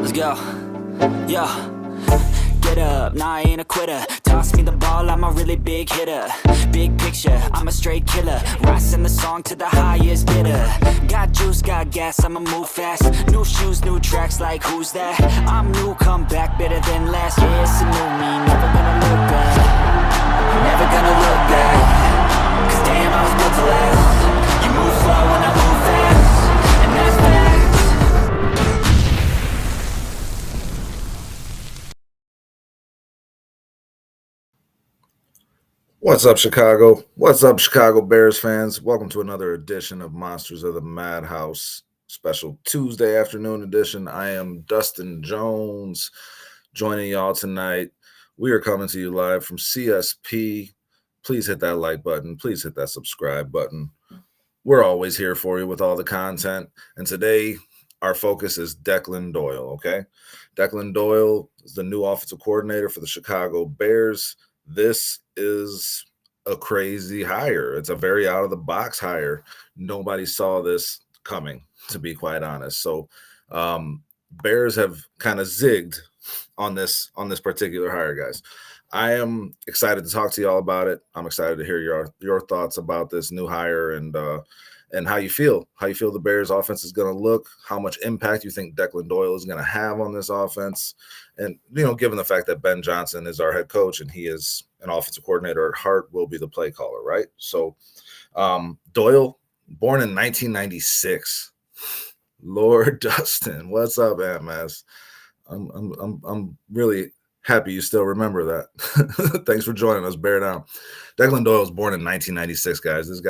Let's go. Yo. Get up, nah, I ain't a quitter. Toss me the ball, I'm a really big hitter. Big picture, I'm a straight killer. Rising the song to the highest bidder. Got juice, got gas, I'ma move fast. New shoes, new tracks, like who's that? I'm new, come back, better than last. Yeah, it's a new me, never gonna look back. Never gonna look back. Cause damn, I was built to last. You move slow and I move fast. And that's facts. What's up, Chicago? What's up, Chicago Bears fans? Welcome to another edition of Monsters of the Madhouse, special Tuesday afternoon edition. I am Dustin Jones, joining y'all tonight. We are coming to you live from CSP. Please hit that like button. Please hit that subscribe button. We're always here for you with all the content. And today, our focus is Declan Doyle, okay? Declan Doyle is the new offensive coordinator for the Chicago Bears. This is a crazy hire. It's a very out-of-the-box hire. Nobody saw this coming, to be quite honest. So Bears have kind of zigged on this particular hire, guys. I am excited to talk to y'all about it. I'm excited to hear your thoughts about this new hire and how you feel the Bears offense is going to look, how much impact you think Declan Doyle is going to have on this offense. And, given the fact that Ben Johnson is our head coach and he is an offensive coordinator at heart, will be the play caller, right? So Doyle, born in 1996. Lord Dustin, what's up, MS? I'm really happy you still remember that. Thanks for joining us. Bear down. Declan Doyle was born in 1996, guys. This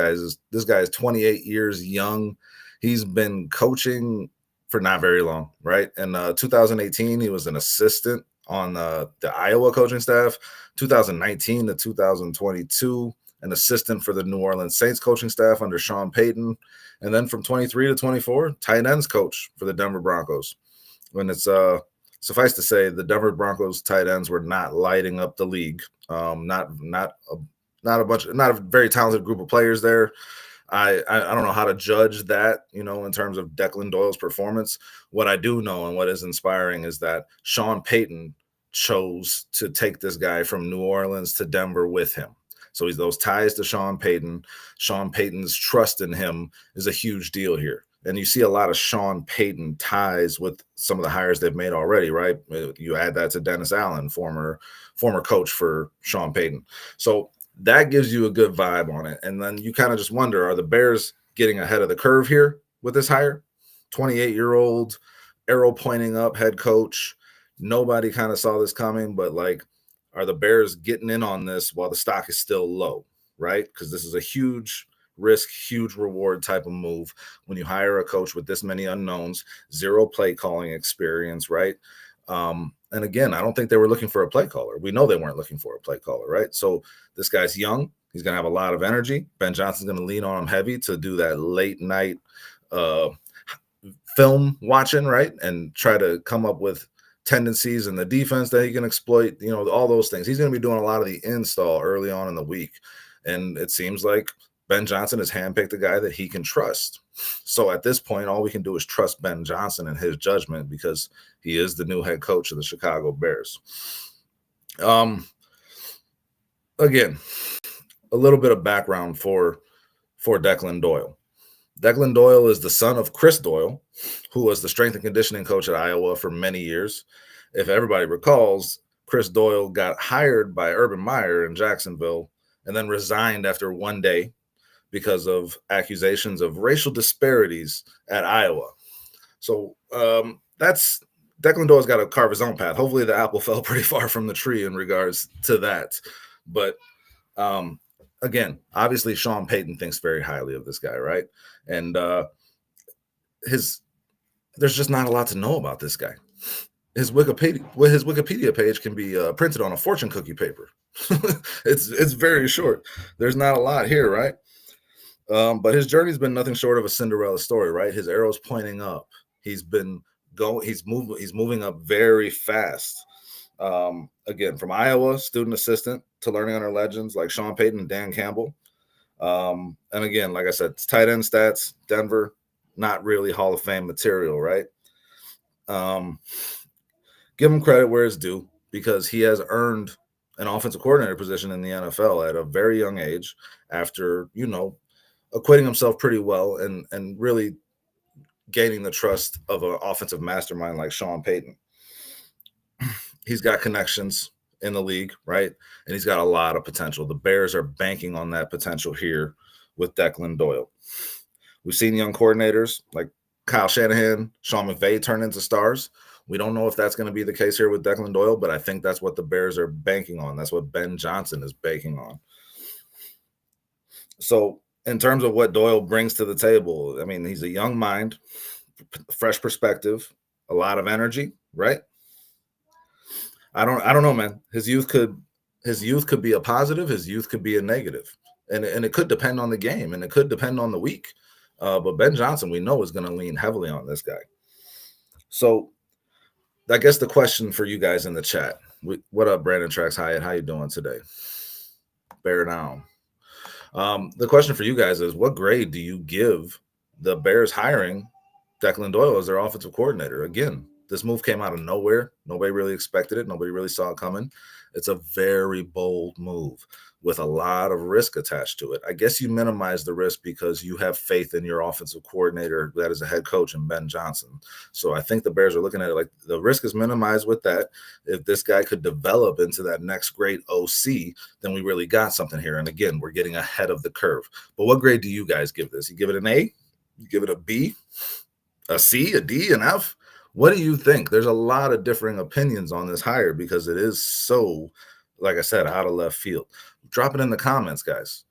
guy is 28 years young. He's been coaching for not very long, right? In 2018, he was an assistant on the Iowa coaching staff. 2019 to 2022, an assistant for the New Orleans Saints coaching staff under Sean Payton. And then from 23 to 24, tight ends coach for the Denver Broncos. When it's suffice to say, the Denver Broncos tight ends were not lighting up the league. Not a very talented group of players there. I don't know how to judge that, in terms of Declan Doyle's performance. What I do know and what is inspiring is that Sean Payton chose to take this guy from New Orleans to Denver with him. So he's those ties to Sean Payton. Sean Payton's trust in him is a huge deal here. And you see a lot of Sean Payton ties with some of the hires they've made already, right? You add that to Dennis Allen, former coach for Sean Payton. So that gives you a good vibe on it. And then you kind of just wonder, are the Bears getting ahead of the curve here with this hire? 28-year-old, arrow pointing up head coach. Nobody kind of saw this coming, but are the Bears getting in on this while the stock is still low, right? Because this is a huge risk, huge reward type of move when you hire a coach with this many unknowns, zero play calling experience, right? And again, I don't think they were looking for a play caller. We know they weren't looking for a play caller, right? So this guy's young. He's going to have a lot of energy. Ben Johnson's going to lean on him heavy to do that late night film watching, right? And try to come up with tendencies in the defense that he can exploit, all those things. He's going to be doing a lot of the install early on in the week. And it seems like Ben Johnson has handpicked a guy that he can trust. So at this point, all we can do is trust Ben Johnson and his judgment because he is the new head coach of the Chicago Bears. Again, a little bit of background for Declan Doyle. Declan Doyle is the son of Chris Doyle, who was the strength and conditioning coach at Iowa for many years. If everybody recalls, Chris Doyle got hired by Urban Meyer in Jacksonville and then resigned after one day because of accusations of racial disparities at Iowa. So that's Declan Doyle's got to carve his own path. Hopefully the apple fell pretty far from the tree in regards to that. But again, obviously Sean Payton thinks very highly of this guy, right? And there's just not a lot to know about this guy. His Wikipedia page can be printed on a fortune cookie paper. It's very short. There's not a lot here, right? But his journey's been nothing short of a Cinderella story, right? His arrow's pointing up. He's moving up very fast. Again, from Iowa, student assistant to learning under legends like Sean Payton and Dan Campbell. And again, like I said, tight end stats, Denver, not really Hall of Fame material, right? give him credit where it's due because he has earned an offensive coordinator position in the NFL at a very young age after, acquitting himself pretty well and really gaining the trust of an offensive mastermind like Sean Payton. He's got connections in the league, right? And he's got a lot of potential. The Bears are banking on that potential here with Declan Doyle. We've seen young coordinators like Kyle Shanahan, Sean McVay turn into stars. We don't know if that's going to be the case here with Declan Doyle, but I think that's what the Bears are banking on. That's what Ben Johnson is banking on. So in terms of what Doyle brings to the table, I mean, he's a young mind, fresh perspective, a lot of energy, right? I don't know, man. His youth could be a positive. His youth could be a negative, and it could depend on the game, and it could depend on the week. But Ben Johnson, we know, is going to lean heavily on this guy. So, I guess the question for you guys in the chat: what up, Brandon Trax Hyatt? How you doing today? Bear down. The question for you guys is: what grade do you give the Bears hiring Declan Doyle as their offensive coordinator? Again, this move came out of nowhere. Nobody really expected it. Nobody really saw it coming. It's a very bold move with a lot of risk attached to it. I guess you minimize the risk because you have faith in your offensive coordinator that is a head coach in Ben Johnson. So I think the Bears are looking at it like the risk is minimized with that. If this guy could develop into that next great OC, then we really got something here. And again, we're getting ahead of the curve. But what grade do you guys give this? You give it an A? You give it a B? A C? A D? An F? What do you think? There's a lot of differing opinions on this hire because it is so, like I said, out of left field. Drop it in the comments, guys.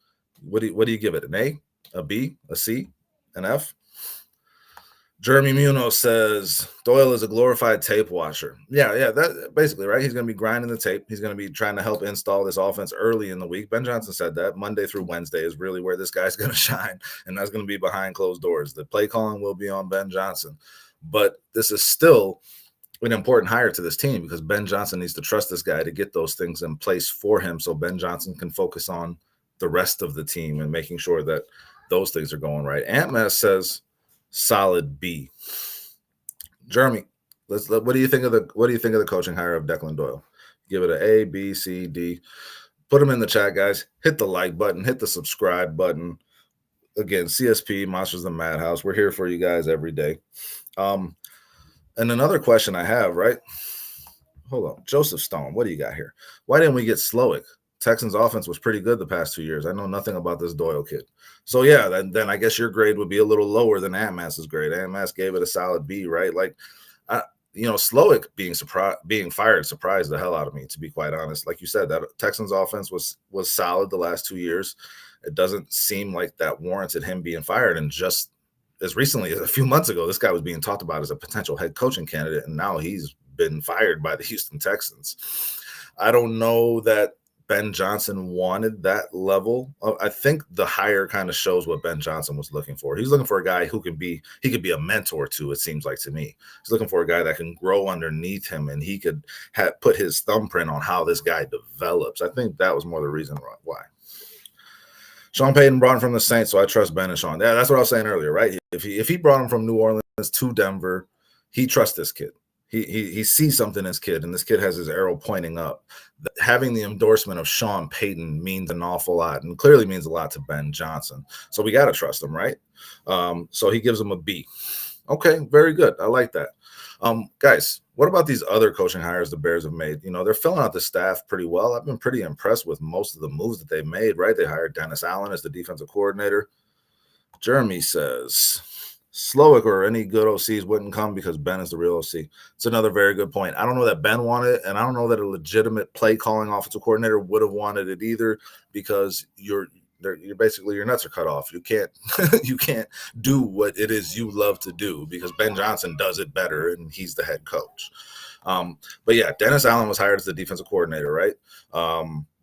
What do you give it? An A, a B, a C, an F? Jeremy Munoz says Doyle is a glorified tape watcher. Yeah, that basically, right? He's going to be grinding the tape. He's going to be trying to help install this offense early in the week. Ben Johnson said that Monday through Wednesday is really where this guy's going to shine, and that's going to be behind closed doors. The play calling will be on Ben Johnson. But this is still an important hire to this team because Ben Johnson needs to trust this guy to get those things in place for him so Ben Johnson can focus on the rest of the team and making sure that those things are going right. Antmass says solid B. Jeremy, what do you think of the coaching hire of Declan Doyle? Give it an A, B, C, D. Put them in the chat, guys. Hit the like button, hit the subscribe button. Again, CSP, Monsters of the Madhouse. We're here for you guys every day. And another question I have, right? Hold on. Joseph Stone, what do you got here? Why didn't we get Slowick? Texans offense was pretty good the past 2 years. I know nothing about this Doyle kid. So, yeah, then I guess your grade would be a little lower than Antmass's grade. Antmass gave it a solid B, right? Like, Slowick being fired surprised the hell out of me, to be quite honest. Like you said, that Texans offense was solid the last 2 years. It doesn't seem like that warranted him being fired. And just as recently as a few months ago, this guy was being talked about as a potential head coaching candidate, and now he's been fired by the Houston Texans. I don't know that Ben Johnson wanted that level. I think the hire kind of shows what Ben Johnson was looking for. He's looking for a guy who could be a mentor to, it seems like to me. He's looking for a guy that can grow underneath him and he could put his thumbprint on how this guy develops. I think that was more the reason why. Sean Payton brought him from the Saints, so I trust Ben and Sean. Yeah, that's what I was saying earlier, right? If he brought him from New Orleans to Denver, he trusts this kid. He sees something in this kid, and this kid has his arrow pointing up. Having the endorsement of Sean Payton means an awful lot, and clearly means a lot to Ben Johnson. So we got to trust him, right? So he gives him a B. Okay, very good. I like that. Guys, what about these other coaching hires the Bears have made? They're filling out the staff pretty well. I've been pretty impressed with most of the moves that they've made, right? They hired Dennis Allen as the defensive coordinator. Jeremy says Slowick or any good OCs wouldn't come because Ben is the real OC. It's another very good point. I don't know that Ben wanted it, and I don't know that a legitimate play calling offensive coordinator would have wanted it either, because you're basically your nuts are cut off. You can't do what it is you love to do because Ben Johnson does it better and he's the head coach. But yeah, Dennis Allen was hired as the defensive coordinator, right?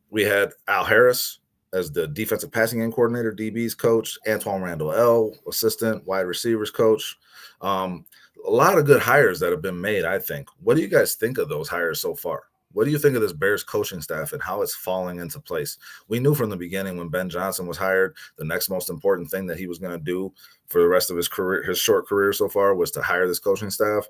We had Al Harris as the defensive passing game coordinator, DB's coach, Antoine Randall L, assistant wide receivers coach. A lot of good hires that have been made, I think. What do you guys think of those hires so far? What do you think of this Bears coaching staff and how it's falling into place? We knew from the beginning when Ben Johnson was hired, the next most important thing that he was going to do for the rest of his career, his short career so far, was to hire this coaching staff.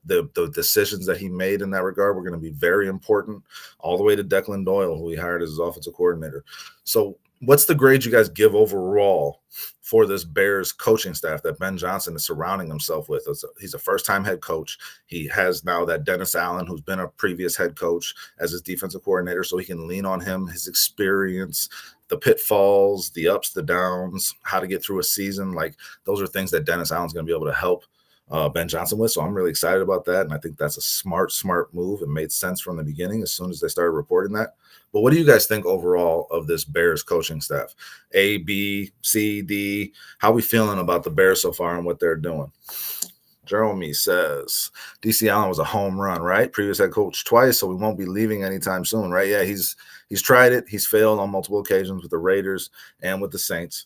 The decisions that he made in that regard were going to be very important, all the way to Declan Doyle, who he hired as his offensive coordinator. So what's the grade you guys give overall for this Bears coaching staff that Ben Johnson is surrounding himself with? He's a first-time head coach. He has now that Dennis Allen, who's been a previous head coach, as his defensive coordinator, so he can lean on him, his experience, the pitfalls, the ups, the downs, how to get through a season. Like, those are things that Dennis Allen's going to be able to help Ben Johnson with. So I'm really excited about that. And I think that's a smart move. It made sense from the beginning as soon as they started reporting that. But what do you guys think overall of this Bears coaching staff? A, B, C, D. How are we feeling about the Bears so far and what they're doing? Jeremy says DC Allen was a home run, right? Previous head coach twice, so we won't be leaving anytime soon, right? Yeah, he's tried it. He's failed on multiple occasions with the Raiders and with the Saints.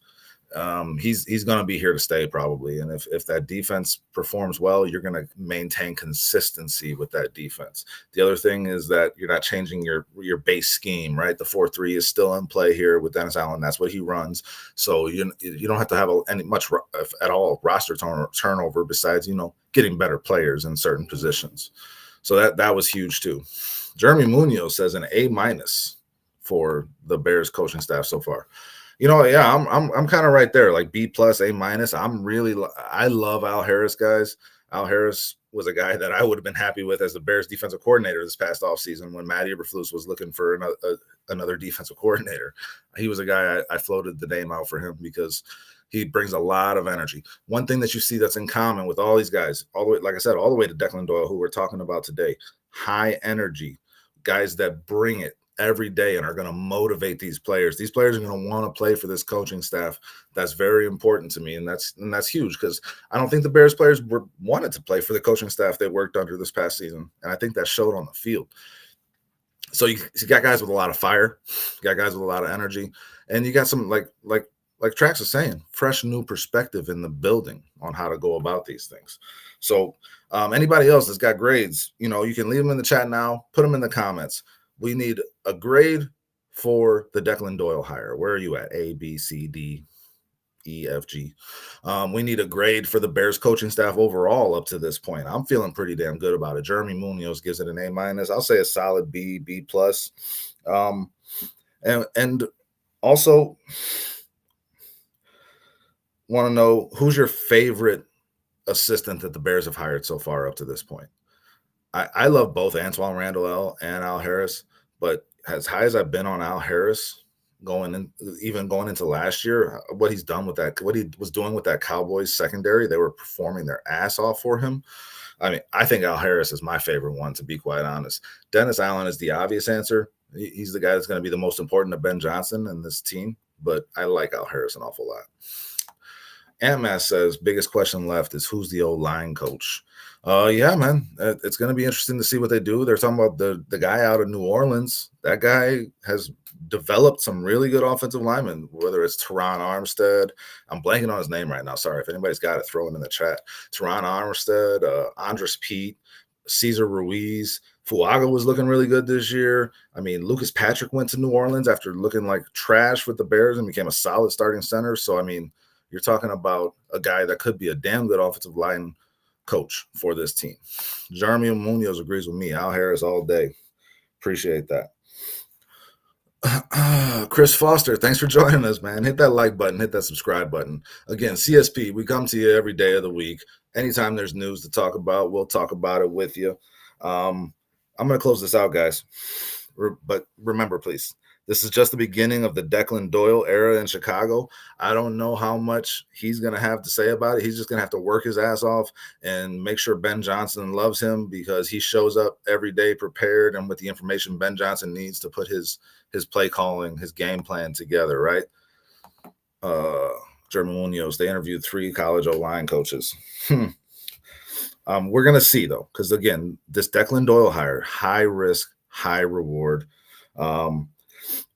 He's going to be here to stay probably, and if that defense performs well, you're going to maintain consistency with that defense. The other thing is that you're not changing your base scheme, right? The 4-3 is still in play here with Dennis Allen. That's what he runs. So you don't have to have any much at all roster turnover besides getting better players in certain positions. So that was huge too. Jeremy Munoz says an A- for the Bears coaching staff so far. Yeah, I'm kind of right there, like B+, A-. I love Al Harris, guys. Al Harris was a guy that I would have been happy with as the Bears defensive coordinator this past offseason when Matt Eberflus was looking for another defensive coordinator. He was a guy I floated the name out for him because he brings a lot of energy. One thing that you see that's in common with all these guys, all the way, like I said, all the way to Declan Doyle, who we're talking about today, high energy, guys that bring it every day and are going to motivate these players. These players are going to want to play for this coaching staff. That's very important to me, and that's huge because I don't think the Bears players wanted to play for the coaching staff they worked under this past season, and I think that showed on the field. So you got guys with a lot of fire, you got guys with a lot of energy, and you got some like Trax is saying, fresh new perspective in the building on how to go about these things. So anybody else that's got grades, you can leave them in the chat now, put them in the comments. We need a grade for the Declan Doyle hire. Where are you at? A, B, C, D, E, F, G. We need a grade for the Bears coaching staff overall up to this point. I'm feeling pretty damn good about it. Jeremy Munoz gives it an A-. I'll say a solid B+. And also want to know who's your favorite assistant that the Bears have hired so far up to this point. I love both Antoine Randall and Al Harris, but as high as I've been on Al Harris going into last year, what he's done with that, what he was doing with that Cowboys secondary, they were performing their ass off for him. I mean, I think Al Harris is my favorite one, to be quite honest. Dennis Allen is the obvious answer. He's the guy that's going to be the most important to Ben Johnson and this team, but I like Al Harris an awful lot. Ant-Mass says, biggest question left is who's the O-line coach? Yeah, man, it's going to be interesting to see what they do. They're talking about the guy out of New Orleans. That guy has developed some really good offensive linemen, whether it's Teron Armstead. I'm blanking on his name right now. Sorry. If anybody's got it, throw it in the chat. Teron Armstead, Andres Pete, Cesar Ruiz. Fuaga was looking really good this year. I mean, Lucas Patrick went to New Orleans after looking like trash with the Bears and became a solid starting center. So, I mean, you're talking about a guy that could be a damn good offensive line coach for this team. Jeremy Munoz agrees with me. Al Harris all day. Appreciate that. Chris Foster, thanks for joining us, man. Hit that like button, hit that subscribe button. Again, CSP, we come to you every day of the week. Anytime there's news to talk about, we'll talk about it with you. I'm going to close this out, guys. But remember, please, this is just the beginning of the Declan Doyle era in Chicago. I don't know how much he's going to have to say about it. He's just going to have to work his ass off and make sure Ben Johnson loves him because he shows up every day prepared and with the information Ben Johnson needs to put his play calling, his game plan together, right? Jeremy Munoz, they interviewed 3 college O-line coaches. We're going to see, though, because, again, this Declan Doyle hire, high risk, high reward.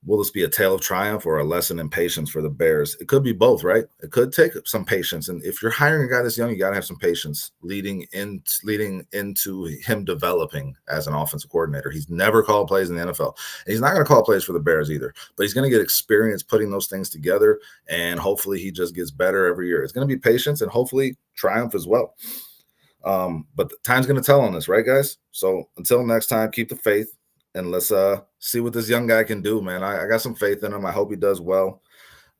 Will this be a tale of triumph or a lesson in patience for the Bears? It could be both, right? It could take some patience. And if you're hiring a guy this young, you got to have some patience leading into him developing as an offensive coordinator. He's never called plays in the NFL. And he's not going to call plays for the Bears either, but he's going to get experience putting those things together. And hopefully he just gets better every year. It's going to be patience and hopefully triumph as well. But the time's going to tell on this, right, guys? So until next time, keep the faith, and let's see what this young guy can do, man. I got some faith in him. I hope he does well.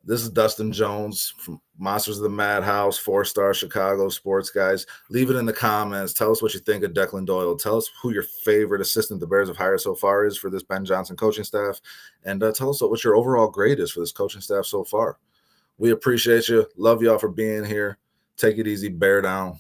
This is Dustin Jones from Monsters of the Madhouse, 4-star Chicago sports guys. Leave it in the comments. Tell us what you think of Declan Doyle. Tell us who your favorite assistant the Bears have hired so far is for this Ben Johnson coaching staff. And tell us what your overall grade is for this coaching staff so far. We appreciate you. Love y'all for being here. Take it easy. Bear down.